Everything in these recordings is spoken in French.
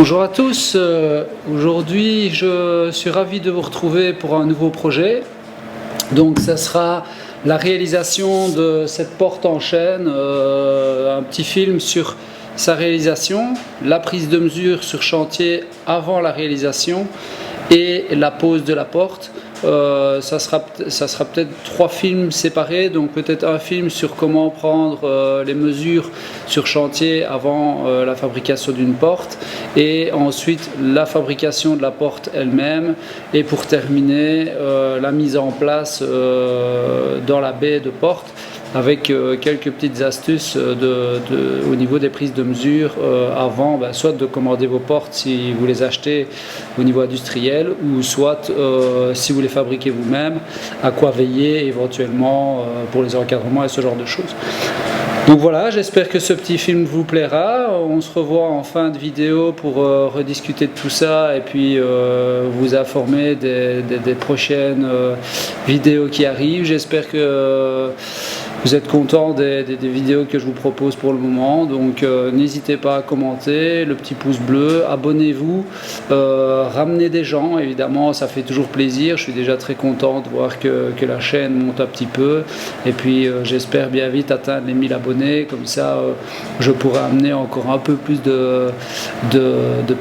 Bonjour à tous, aujourd'hui je suis ravi de vous retrouver pour un nouveau projet. Donc ça sera la réalisation de cette porte en chêne, un petit film sur sa réalisation, la prise de mesure sur chantier avant la réalisation et la pose de la porte. Ça sera peut-être 3 films séparés, donc peut-être un film sur comment prendre les mesures sur chantier avant la fabrication d'une porte, et ensuite la fabrication de la porte elle-même, et pour terminer la mise en place dans la baie de porte, avec quelques petites astuces au niveau des prises de mesure avant, soit de commander vos portes si vous les achetez au niveau industriel, ou soit si vous les fabriquez vous-même, à quoi veiller éventuellement pour les encadrements et ce genre de choses. Donc voilà, j'espère que ce petit film vous plaira. On se revoit en fin de vidéo pour rediscuter de tout ça et puis vous informer des prochaines vidéos qui arrivent. J'espère que vous êtes contents des vidéos que je vous propose pour le moment. Donc n'hésitez pas à commenter, le petit pouce bleu, abonnez-vous, ramenez des gens, évidemment ça fait toujours plaisir. Je suis déjà très content de voir que la chaîne monte un petit peu, et puis j'espère bien vite atteindre les 1000 abonnés. Comme ça je pourrai amener encore un peu plus de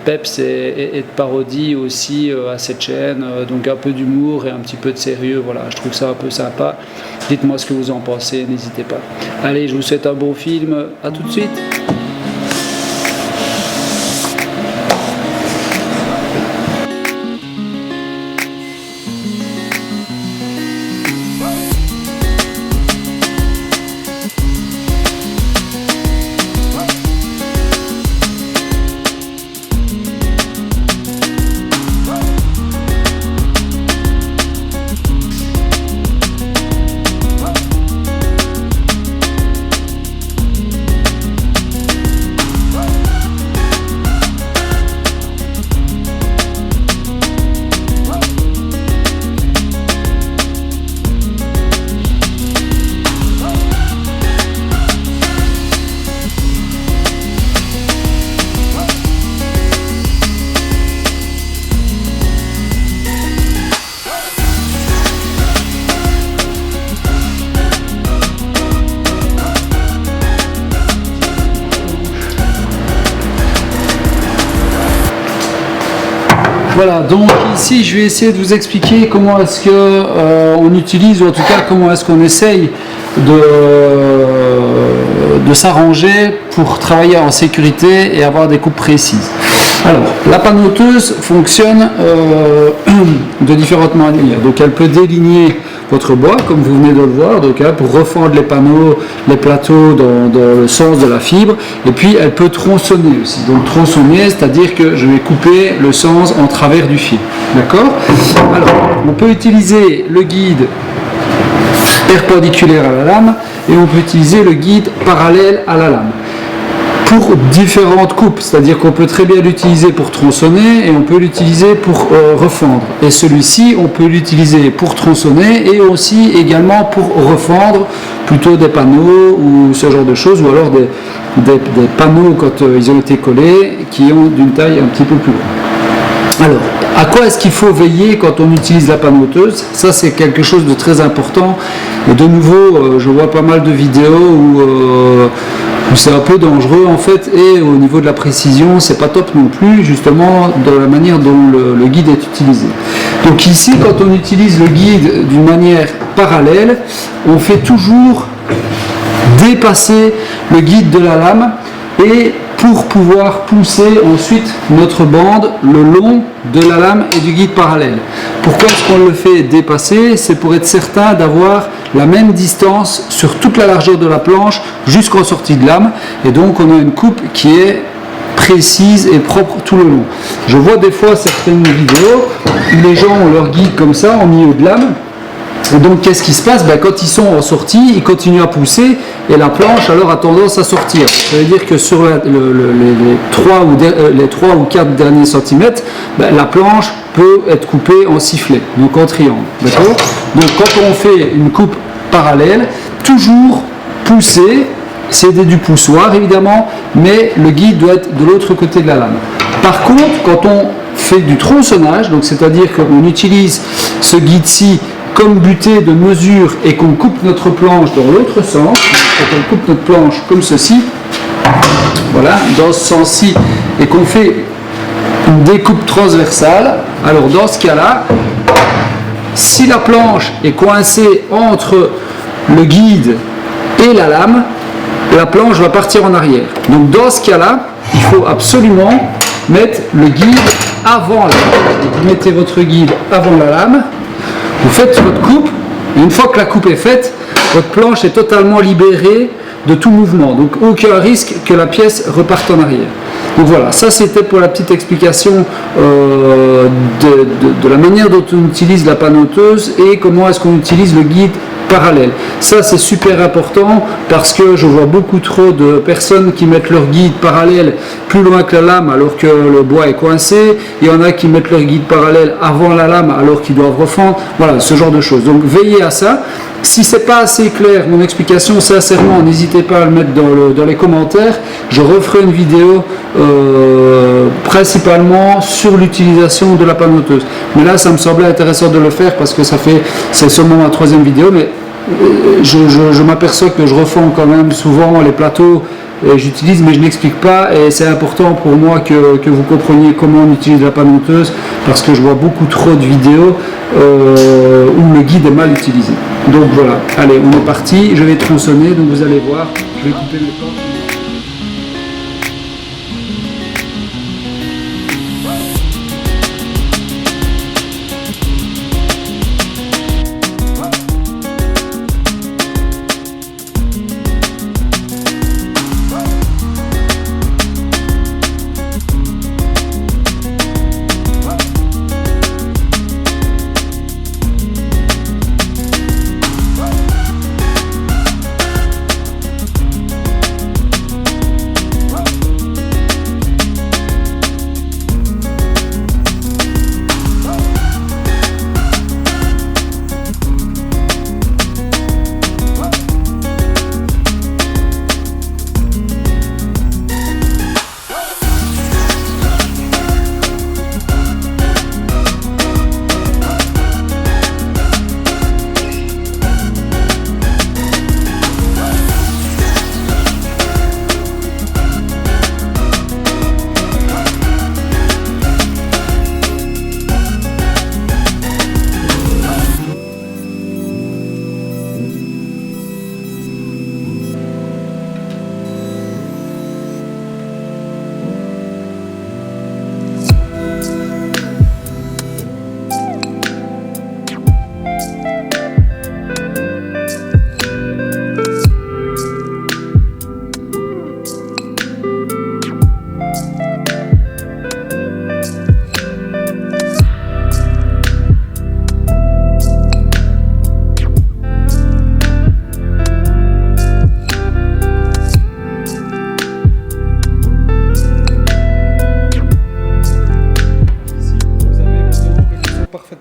peps et de parodie aussi à cette chaîne, donc un peu d'humour et un petit peu de sérieux. Voilà, je trouve ça un peu sympa. Dites-moi ce que vous en pensez, n'hésitez pas. Allez, je vous souhaite un bon film, à tout de suite. Voilà, donc ici je vais essayer de vous expliquer comment est-ce que on utilise, ou en tout cas comment est-ce qu'on essaye de s'arranger pour travailler en sécurité et avoir des coupes précises. Alors, la panneauteuse fonctionne de différentes manières. Donc elle peut déligner votre bois, comme vous venez de le voir, donc, pour refendre les panneaux, les plateaux dans le sens de la fibre. Et puis elle peut tronçonner aussi. Donc tronçonner, c'est-à-dire que je vais couper le sens en travers du fil. D'accord? Alors, on peut utiliser le guide perpendiculaire à la lame et on peut utiliser le guide parallèle à la lame pour différentes coupes, c'est-à-dire qu'on peut très bien l'utiliser pour tronçonner et on peut l'utiliser pour refendre. Et celui-ci, on peut l'utiliser pour tronçonner et aussi également pour refendre plutôt des panneaux ou ce genre de choses, ou alors des panneaux quand ils ont été collés qui ont d'une taille un petit peu plus grande. Alors, à quoi est-ce qu'il faut veiller quand on utilise la panneauteuse? Ça, c'est quelque chose de très important. Et de nouveau, je vois pas mal de vidéos où c'est un peu dangereux en fait, et au niveau de la précision, c'est pas top non plus, justement, dans la manière dont le guide est utilisé. Donc ici, quand on utilise le guide d'une manière parallèle, on fait toujours dépasser le guide de la lame, et pour pouvoir pousser ensuite notre bande le long de la lame et du guide parallèle. Pourquoi est-ce qu'on le fait dépasser? C'est pour être certain d'avoir la même distance sur toute la largeur de la planche jusqu'en sortie de lame, et donc on a une coupe qui est précise et propre tout le long. Je vois des fois certaines vidéos où les gens ont leur guide comme ça en milieu de lame. Et donc qu'est-ce qui se passe? Quand ils sont en sortie, ils continuent à pousser et la planche alors a tendance à sortir. Ça veut dire que sur les 3 ou 4 derniers centimètres, la planche peut être coupée en sifflet, donc en triangle. D'accord? Donc quand on fait une coupe parallèle, toujours pousser, c'est du poussoir évidemment, mais le guide doit être de l'autre côté de la lame. Par contre, quand on fait du tronçonnage, donc c'est-à-dire qu'on utilise ce guide-ci comme butée de mesure et qu'on coupe notre planche dans l'autre sens, quand on coupe notre planche comme ceci, voilà, dans ce sens-ci, et qu'on fait une découpe transversale, alors dans ce cas-là, si la planche est coincée entre le guide et la lame, la planche va partir en arrière. Donc dans ce cas-là, il faut absolument mettre le guide avant la lame. Vous mettez votre guide avant la lame, vous faites votre coupe, et une fois que la coupe est faite, votre planche est totalement libérée de tout mouvement. Donc aucun risque que la pièce reparte en arrière. Donc voilà, ça c'était pour la petite explication de la manière dont on utilise la panneauteuse et comment est-ce qu'on utilise le guide parallèle. Ça c'est super important parce que je vois beaucoup trop de personnes qui mettent leur guide parallèle plus loin que la lame alors que le bois est coincé. Il y en a qui mettent leur guide parallèle avant la lame alors qu'ils doivent refendre. Voilà, ce genre de choses. Donc veillez à ça. Si c'est pas assez clair mon explication, sincèrement, n'hésitez pas à le mettre dans les commentaires. Je referai une vidéo principalement sur l'utilisation de la panneauteuse. Mais là, ça me semblait intéressant de le faire parce que c'est seulement ma 3e vidéo, mais je m'aperçois que je refends quand même souvent les plateaux. J'utilise mais je n'explique pas et c'est important pour moi que vous compreniez comment on utilise la panneauteuse parce que je vois beaucoup trop de vidéos où le guide est mal utilisé. Donc voilà, allez on est parti, je vais tronçonner, donc vous allez voir, je vais couper mes planches.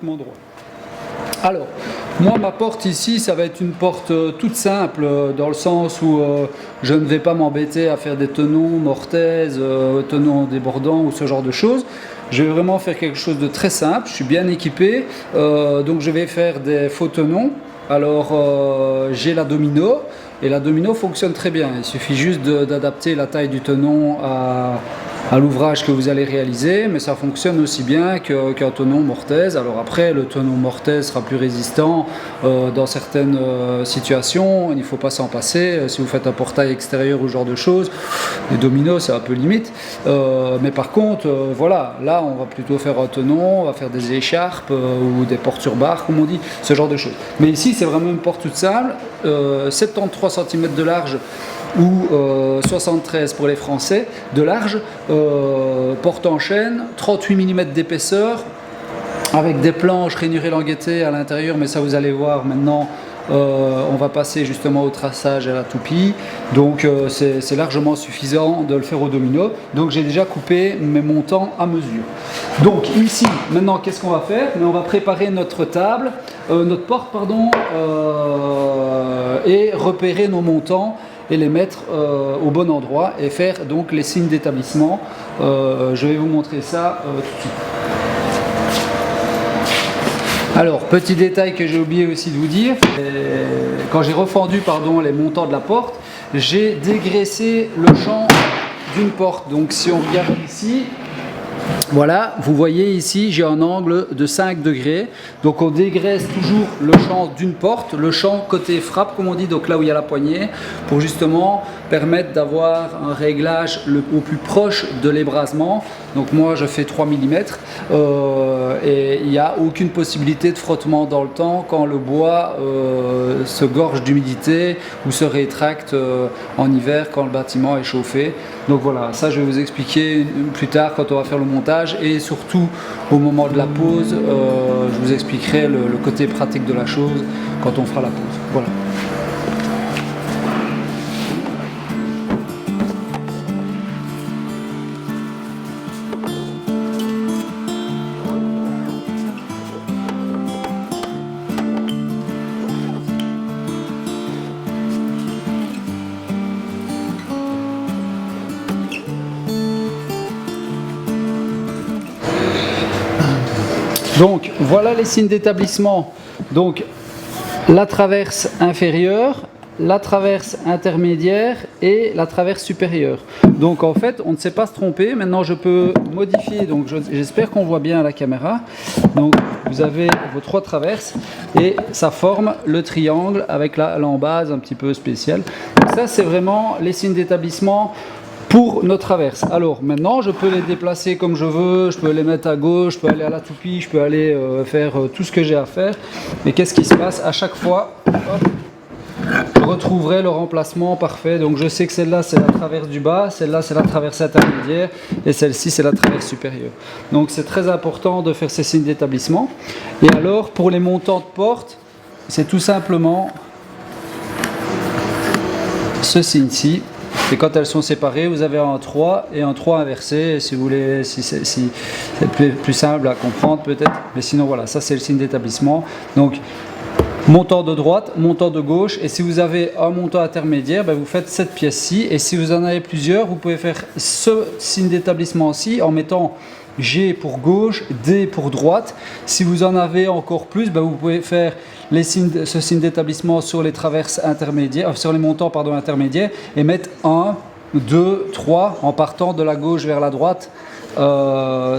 Droit. Alors, moi ma porte ici, ça va être une porte toute simple dans le sens où je ne vais pas m'embêter à faire des tenons, mortaises, tenons débordants ou ce genre de choses. Je vais vraiment faire quelque chose de très simple, je suis bien équipé, donc je vais faire des faux tenons. Alors j'ai la domino et la domino fonctionne très bien, il suffit juste d'adapter la taille du tenon à l'ouvrage que vous allez réaliser, mais ça fonctionne aussi bien qu'un tenon mortaise. Alors après, le tenon mortaise sera plus résistant dans certaines situations, il ne faut pas s'en passer. Si vous faites un portail extérieur ou ce genre de choses, les dominos c'est un peu limite, mais par contre, voilà, là on va plutôt faire un tenon, on va faire des écharpes ou des portes sur barre comme on dit, ce genre de choses. Mais ici c'est vraiment une porte toute simple, 73 cm de large ou 73 pour les Français de large, porte en chêne, 38 mm d'épaisseur, avec des planches rainurées languettées à l'intérieur, mais ça vous allez voir maintenant. On va passer justement au traçage et à la toupie, donc c'est largement suffisant de le faire au domino. Donc j'ai déjà coupé mes montants à mesure. Donc ici maintenant qu'est-ce qu'on va faire? On va préparer notre table, notre porte pardon, et repérer nos montants et les mettre au bon endroit et faire donc les signes d'établissement. Je vais vous montrer ça tout de suite. Alors, petit détail que j'ai oublié aussi de vous dire, quand j'ai refendu les montants de la porte, j'ai dégraissé le champ d'une porte. Donc si on regarde ici, voilà, vous voyez ici, j'ai un angle de 5 degrés. Donc on dégraisse toujours le champ d'une porte, le champ côté frappe, comme on dit, donc là où il y a la poignée, pour justement permettre d'avoir un réglage au plus proche de l'ébrasement. Donc moi je fais 3 mm et il n'y a aucune possibilité de frottement dans le temps quand le bois se gorge d'humidité ou se rétracte en hiver quand le bâtiment est chauffé. Donc voilà, ça je vais vous expliquer plus tard quand on va faire le montage et surtout au moment de la pose, je vous expliquerai le côté pratique de la chose quand on fera la pose. Voilà. Donc voilà les signes d'établissement. Donc la traverse inférieure, la traverse intermédiaire et la traverse supérieure. Donc en fait on ne sait pas se tromper. Maintenant je peux modifier, donc j'espère qu'on voit bien à la caméra. Donc vous avez vos 3 traverses et ça forme le triangle avec l'embase un petit peu spéciale. Donc ça c'est vraiment les signes d'établissement pour nos traverses. Alors maintenant je peux les déplacer comme je veux, je peux les mettre à gauche, je peux aller à la toupie, je peux aller faire tout ce que j'ai à faire. Mais qu'est-ce qui se passe à chaque fois? Hop, je retrouverai le remplacement parfait. Donc je sais que celle-là c'est la traverse du bas, celle-là c'est la traverse intermédiaire et celle-ci c'est la traverse supérieure. Donc c'est très important de faire ces signes d'établissement. Et alors pour les montants de porte, c'est tout simplement ce signe-ci. Et quand elles sont séparées, vous avez un 3 et un 3 inversé, si vous voulez, si c'est plus simple à comprendre peut-être. Mais sinon voilà, ça c'est le signe d'établissement. Donc montant de droite, montant de gauche, et si vous avez un montant intermédiaire, ben vous faites cette pièce-ci. Et si vous en avez plusieurs, vous pouvez faire ce signe d'établissement-ci en mettant G pour gauche, D pour droite. Si vous en avez encore plus, ben vous pouvez faire ce signe d'établissement sur les traverses intermédiaires, sur les montants intermédiaires, et mettre 1, 2, 3 en partant de la gauche vers la droite.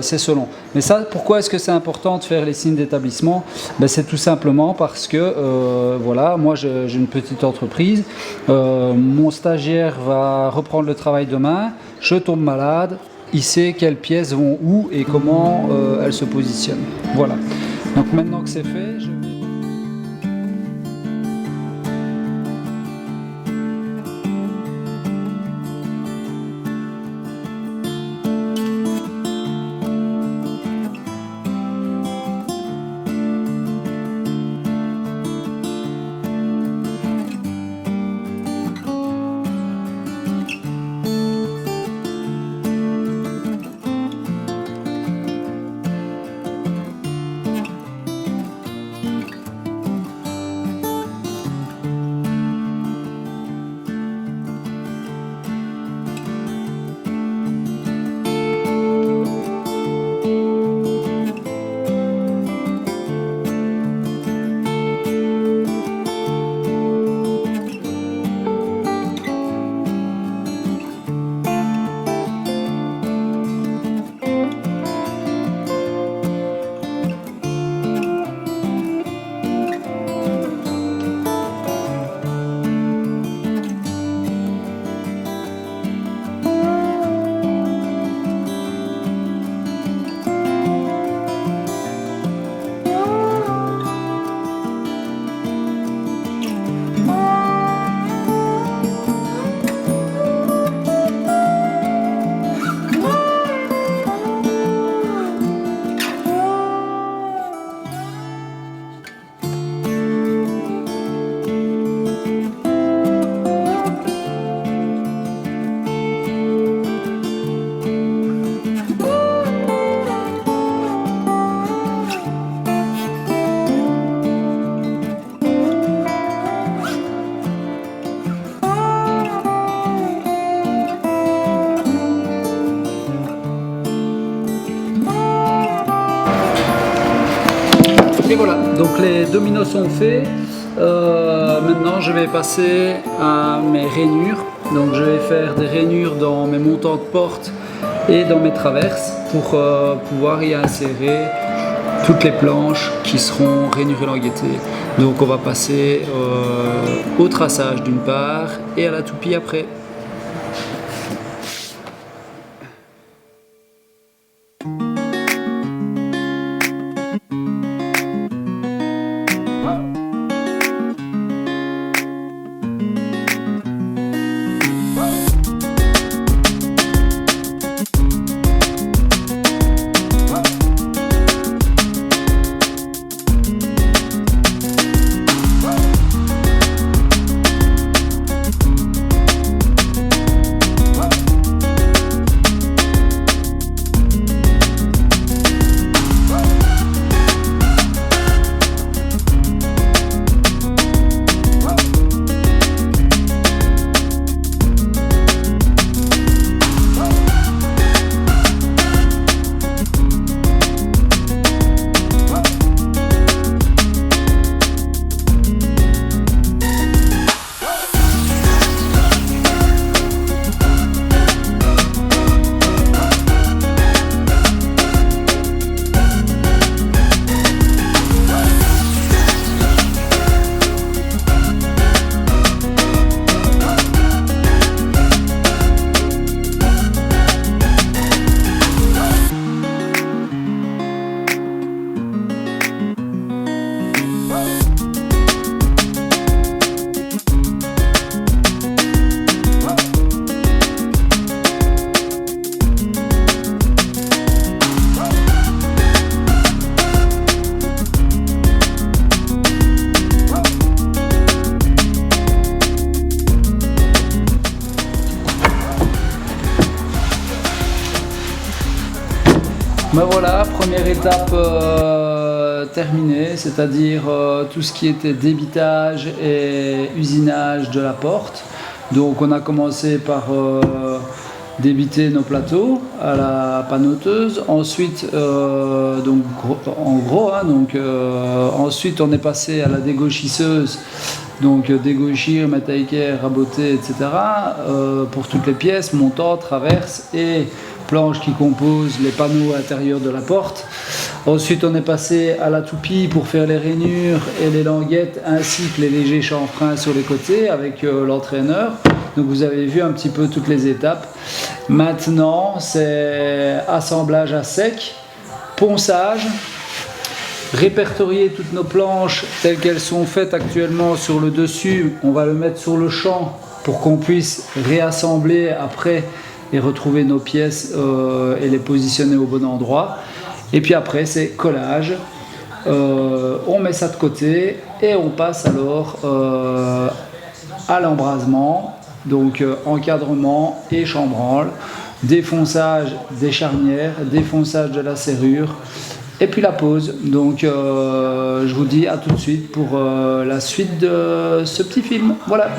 C'est selon. Mais ça, pourquoi est-ce que c'est important de faire les signes d'établissement? Ben, c'est tout simplement parce que voilà, moi j'ai une petite entreprise, mon stagiaire va reprendre le travail demain, je tombe malade, il sait quelles pièces vont où et comment elles se positionnent. Voilà. Donc maintenant que c'est fait, Et voilà, donc les dominos sont faits. Maintenant je vais passer à mes rainures. Donc je vais faire des rainures dans mes montants de porte et dans mes traverses pour pouvoir y insérer toutes les planches qui seront rainurées languettées. Donc on va passer au traçage d'une part et à la toupie après. Ben voilà, première étape terminée, c'est-à-dire tout ce qui était débitage et usinage de la porte. Donc on a commencé par débiter nos plateaux à la panoteuse. Ensuite, donc, en gros, hein, ensuite on est passé à la dégauchisseuse. Donc dégauchir, mettre à équerre, raboter, etc. Pour toutes les pièces, montants, traverses et planches qui composent les panneaux intérieurs de la porte. Ensuite on est passé à la toupie pour faire les rainures et les languettes ainsi que les légers chanfreins sur les côtés avec l'entraîneur. Donc vous avez vu un petit peu toutes les étapes. Maintenant c'est assemblage à sec, ponçage, répertorier toutes nos planches telles qu'elles sont faites actuellement sur le dessus. On va le mettre sur le champ pour qu'on puisse réassembler après et retrouver nos pièces et les positionner au bon endroit. Et puis après c'est collage, on met ça de côté et on passe alors à l'embrasement, donc encadrement et chambranle, défonçage des charnières, défonçage de la serrure et puis la pose. Donc je vous dis à tout de suite pour la suite de ce petit film. Voilà.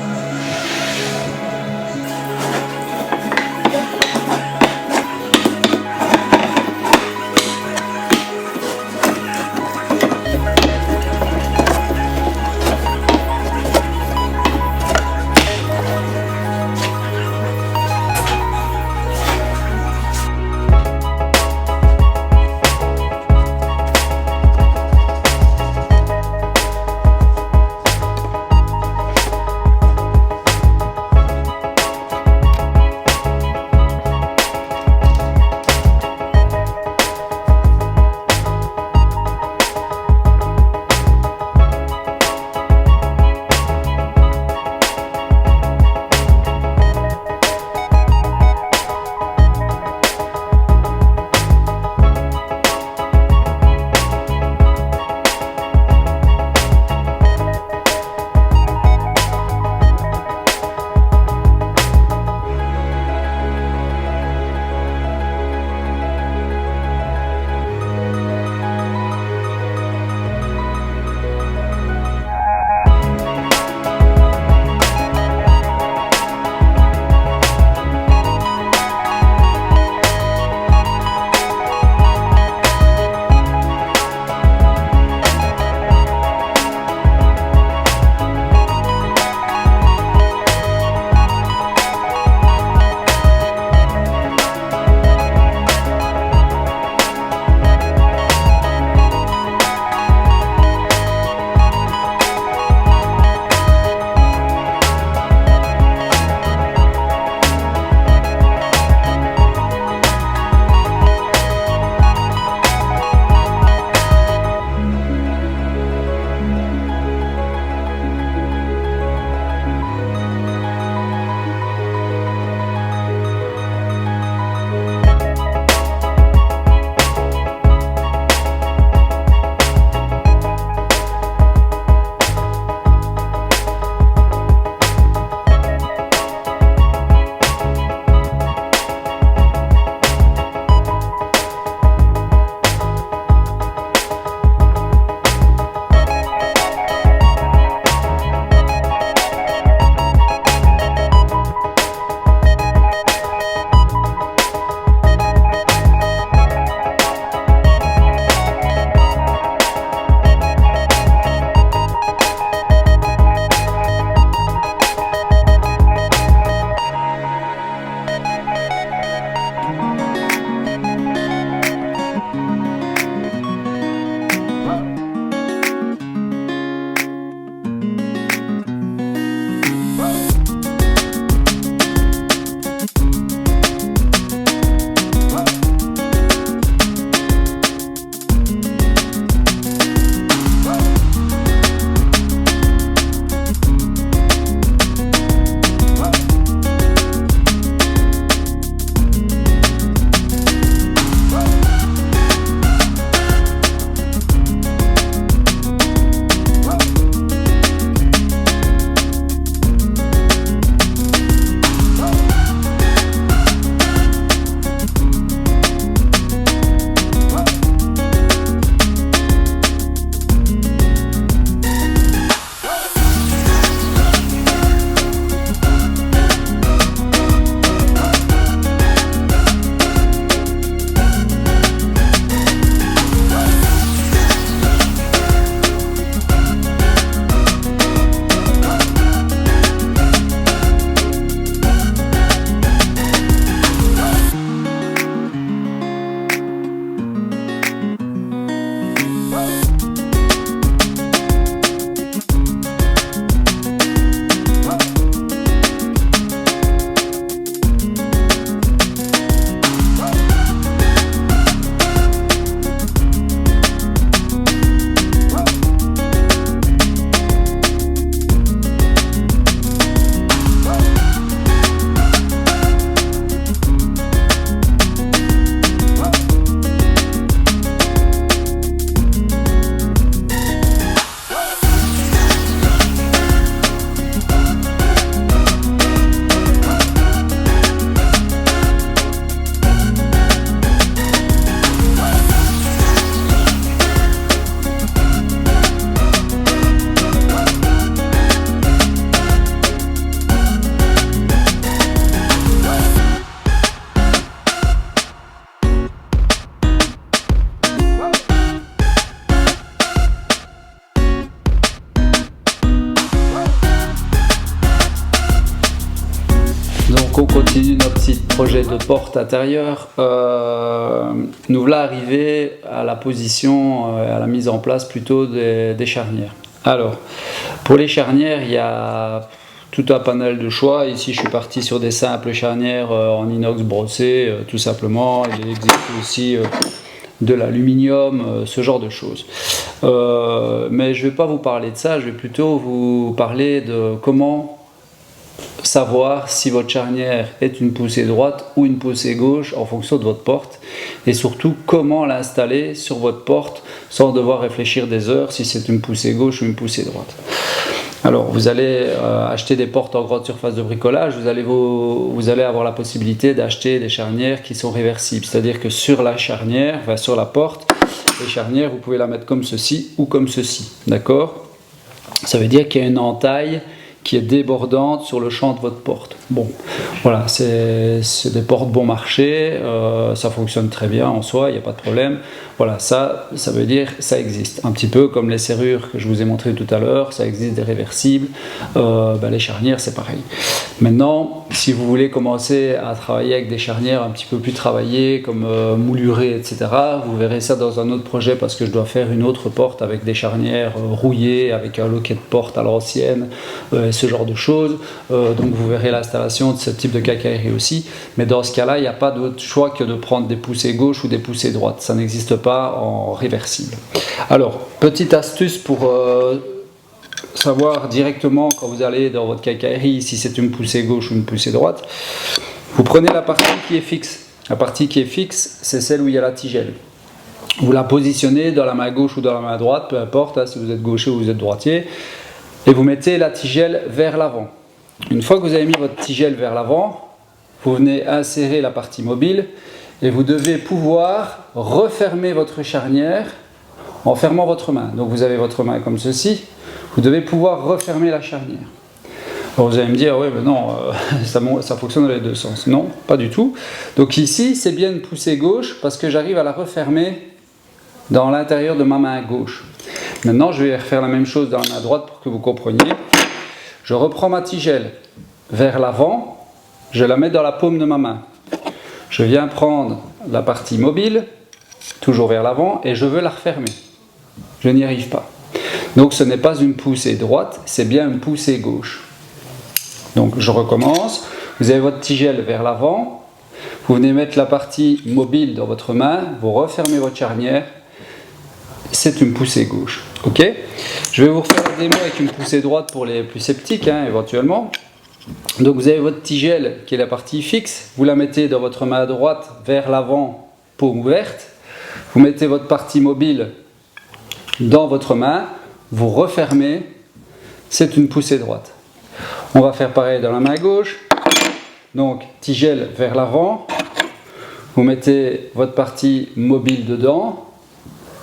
de porte intérieure, nous voilà arrivés à la position, à la mise en place plutôt des charnières. Alors, pour les charnières, il y a tout un panel de choix. Ici, je suis parti sur des simples charnières en inox brossé, tout simplement. Il existe aussi de l'aluminium, ce genre de choses. Mais je ne vais pas vous parler de ça, je vais plutôt vous parler de comment savoir si votre charnière est une poussée droite ou une poussée gauche en fonction de votre porte, et surtout comment l'installer sur votre porte sans devoir réfléchir des heures si c'est une poussée gauche ou une poussée droite. Alors vous allez acheter des portes en grande surface de bricolage, vous allez avoir la possibilité d'acheter des charnières qui sont réversibles, c'est-à-dire que sur la charnière, enfin sur la porte, les charnières vous pouvez la mettre comme ceci ou comme ceci, d'accord? Ça veut dire qu'il y a une entaille qui est débordante sur le champ de votre porte. Bon, voilà, c'est des portes bon marché, ça fonctionne très bien en soi, il n'y a pas de problème. Voilà, ça veut dire ça existe. Un petit peu comme les serrures que je vous ai montré tout à l'heure, ça existe des réversibles, les charnières c'est pareil. Maintenant, si vous voulez commencer à travailler avec des charnières un petit peu plus travaillées, comme moulurées, etc., vous verrez ça dans un autre projet parce que je dois faire une autre porte avec des charnières rouillées, avec un loquet de porte à l'ancienne, ce genre de choses. Donc vous verrez l'installation de ce type de quincaillerie aussi. Mais dans ce cas-là, il n'y a pas d'autre choix que de prendre des poussées gauches ou des poussées droites. Ça n'existe pas en réversible. Alors, petite astuce pour savoir directement quand vous allez dans votre quincaillerie si c'est une poussée gauche ou une poussée droite. Vous prenez la partie qui est fixe. La partie qui est fixe, c'est celle où il y a la tigelle. Vous la positionnez dans la main gauche ou dans la main droite, peu importe, hein, si vous êtes gaucher ou vous êtes droitier, et vous mettez la tigelle vers l'avant. Une fois que vous avez mis votre tigelle vers l'avant, vous venez insérer la partie mobile et vous devez pouvoir refermer votre charnière en fermant votre main. Donc vous avez votre main comme ceci, vous devez pouvoir refermer la charnière. Alors vous allez me dire, oui mais non, ça fonctionne dans les deux sens. Non, pas du tout. Donc ici c'est bien une poussée gauche parce que j'arrive à la refermer dans l'intérieur de ma main gauche. Maintenant je vais refaire la même chose dans la main droite pour que vous compreniez. Je reprends ma tigelle vers l'avant, je la mets dans la paume de ma main. Je viens prendre la partie mobile, toujours vers l'avant, et je veux la refermer. Je n'y arrive pas. Donc ce n'est pas une poussée droite, c'est bien une poussée gauche. Donc je recommence, vous avez votre tigelle vers l'avant, vous venez mettre la partie mobile dans votre main, vous refermez votre charnière, c'est une poussée gauche. Ok ? Je vais vous refaire la démo avec une poussée droite pour les plus sceptiques, hein, éventuellement. Donc vous avez votre tigelle qui est la partie fixe, vous la mettez dans votre main droite vers l'avant, paume ouverte, vous mettez votre partie mobile dans votre main, vous refermez, c'est une poussée droite. On va faire pareil dans la main gauche, donc tigelle vers l'avant, vous mettez votre partie mobile dedans,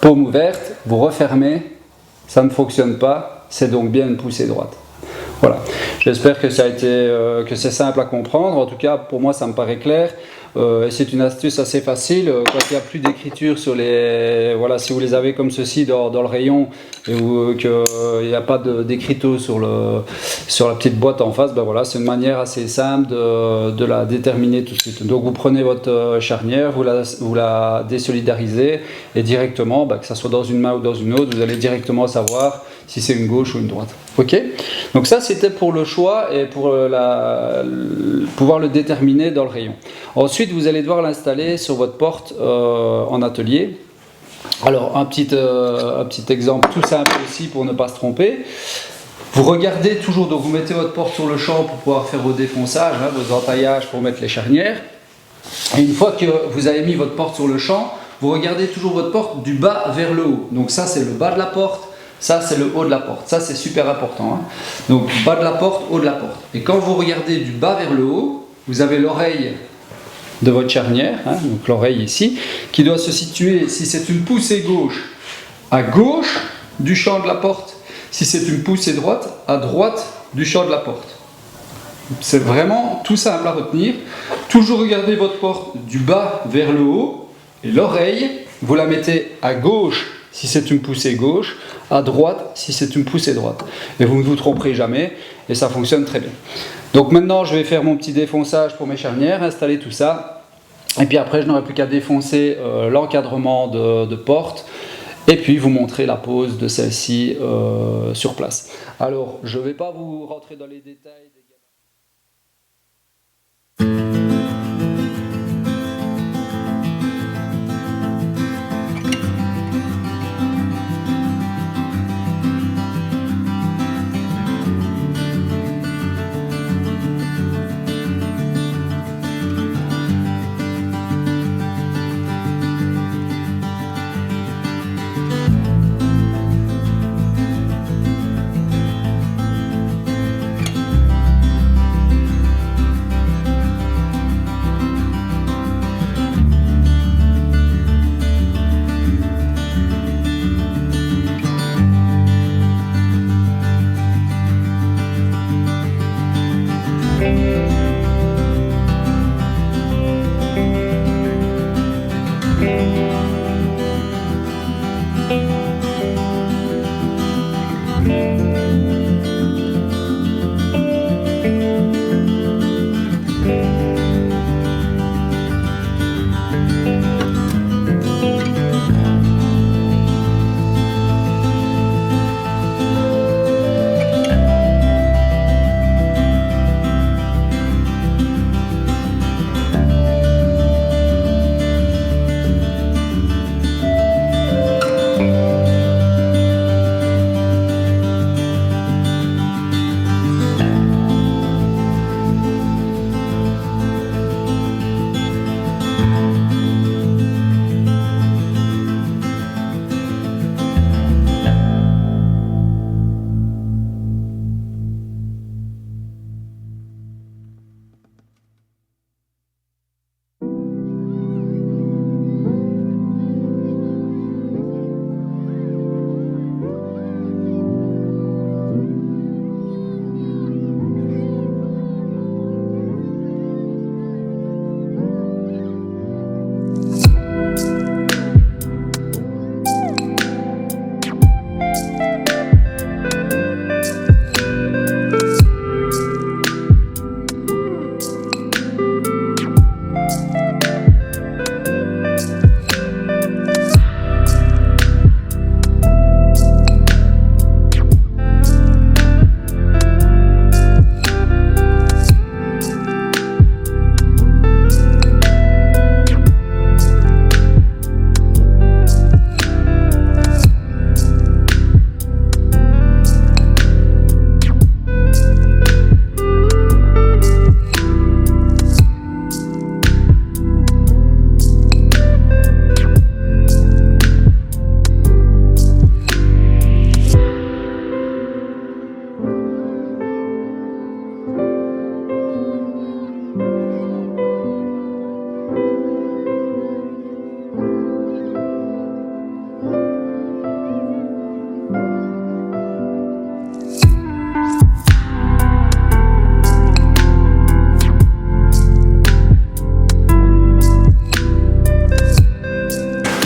paume ouverte, vous refermez, ça ne fonctionne pas, c'est donc bien une poussée droite. Voilà, j'espère que ça a été, que c'est simple à comprendre, en tout cas pour moi ça me paraît clair. C'est une astuce assez facile quand il n'y a plus d'écriture sur les... Voilà, si vous les avez comme ceci dans le rayon et qu'il n'y a pas d'écriteau sur la petite boîte en face, ben voilà, c'est une manière assez simple de la déterminer tout de suite. Donc vous prenez votre charnière, vous la désolidarisez et directement, que ça soit dans une main ou dans une autre, vous allez directement savoir si c'est une gauche ou une droite. Ok ? Donc ça c'était pour le choix et pour pouvoir le déterminer dans le rayon. Ensuite vous allez devoir l'installer sur votre porte en atelier. Alors un petit exemple tout simple aussi pour ne pas se tromper. Vous regardez toujours, donc vous mettez votre porte sur le champ pour pouvoir faire vos défonçages, hein, vos entaillages pour mettre les charnières. Et une fois que vous avez mis votre porte sur le champ, vous regardez toujours votre porte du bas vers le haut. Donc ça c'est le bas de la porte. Ça, c'est le haut de la porte. Ça, c'est super important. Hein. Donc, bas de la porte, haut de la porte. Et quand vous regardez du bas vers le haut, vous avez l'oreille de votre charnière, hein, donc l'oreille ici, qui doit se situer, si c'est une poussée gauche, à gauche du champ de la porte. Si c'est une poussée droite, à droite du champ de la porte. C'est vraiment tout simple à retenir. Toujours regarder votre porte du bas vers le haut. Et l'oreille, vous la mettez à gauche si c'est une poussée gauche, à droite si c'est une poussée droite. Et vous ne vous tromperez jamais et ça fonctionne très bien. Donc maintenant je vais faire mon petit défonçage pour mes charnières, installer tout ça Et puis après, je n'aurai plus qu'à défoncer l'encadrement de porte et puis vous montrer la pose de celle-ci sur place. Alors, je ne vais pas vous rentrer dans les détails des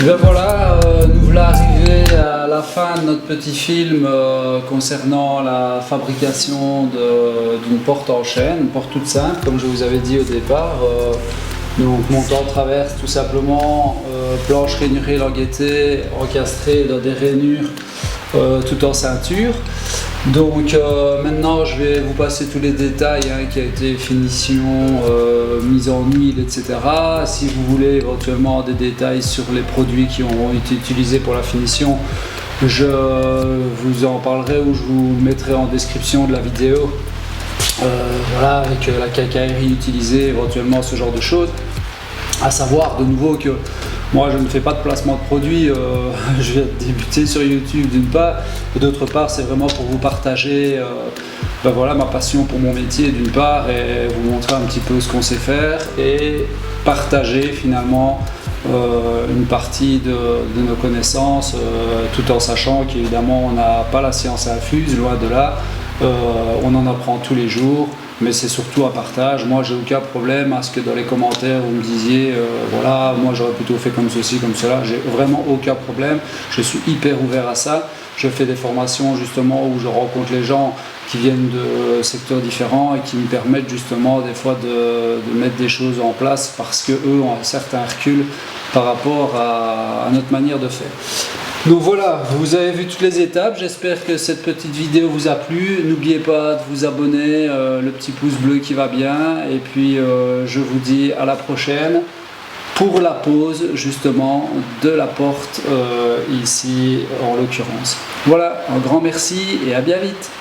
Ben voilà, nous voilà arrivés à la fin de notre petit film concernant la fabrication d'une porte en chaîne, une porte toute simple, comme je vous avais dit au départ. Donc montant traverse tout simplement, planche rainurée languettée, encastrée dans des rainures tout en ceinture. Donc maintenant je vais vous passer tous les détails qui a été finition, mise en huile, etc. Si vous voulez éventuellement des détails sur les produits qui ont été utilisés pour la finition, je vous en parlerai ou je vous mettrai en description de la vidéo. Voilà, avec la quincaillerie utilisée, éventuellement ce genre de choses. À savoir de nouveau que moi je ne fais pas de placement de produits, je viens de débuter sur YouTube d'une part, et d'autre part c'est vraiment pour vous partager voilà, ma passion pour mon métier d'une part, et vous montrer un petit peu ce qu'on sait faire et partager finalement une partie de nos connaissances, tout en sachant qu'évidemment on n'a pas la science infuse, loin de là. On en apprend tous les jours mais c'est surtout un partage. Moi, j'ai aucun problème à ce que dans les commentaires vous me disiez voilà, moi j'aurais plutôt fait comme ceci, comme cela. J'ai vraiment aucun problème. Je suis hyper ouvert à ça. Je fais des formations justement où je rencontre les gens qui viennent de secteurs différents et qui me permettent justement des fois de mettre des choses en place parce qu'eux ont un certain recul par rapport à notre manière de faire. Donc voilà, vous avez vu toutes les étapes, j'espère que cette petite vidéo vous a plu. N'oubliez pas de vous abonner, le petit pouce bleu qui va bien, et puis je vous dis à la prochaine pour la pose justement de la porte ici en l'occurrence. Voilà, un grand merci et à bien vite.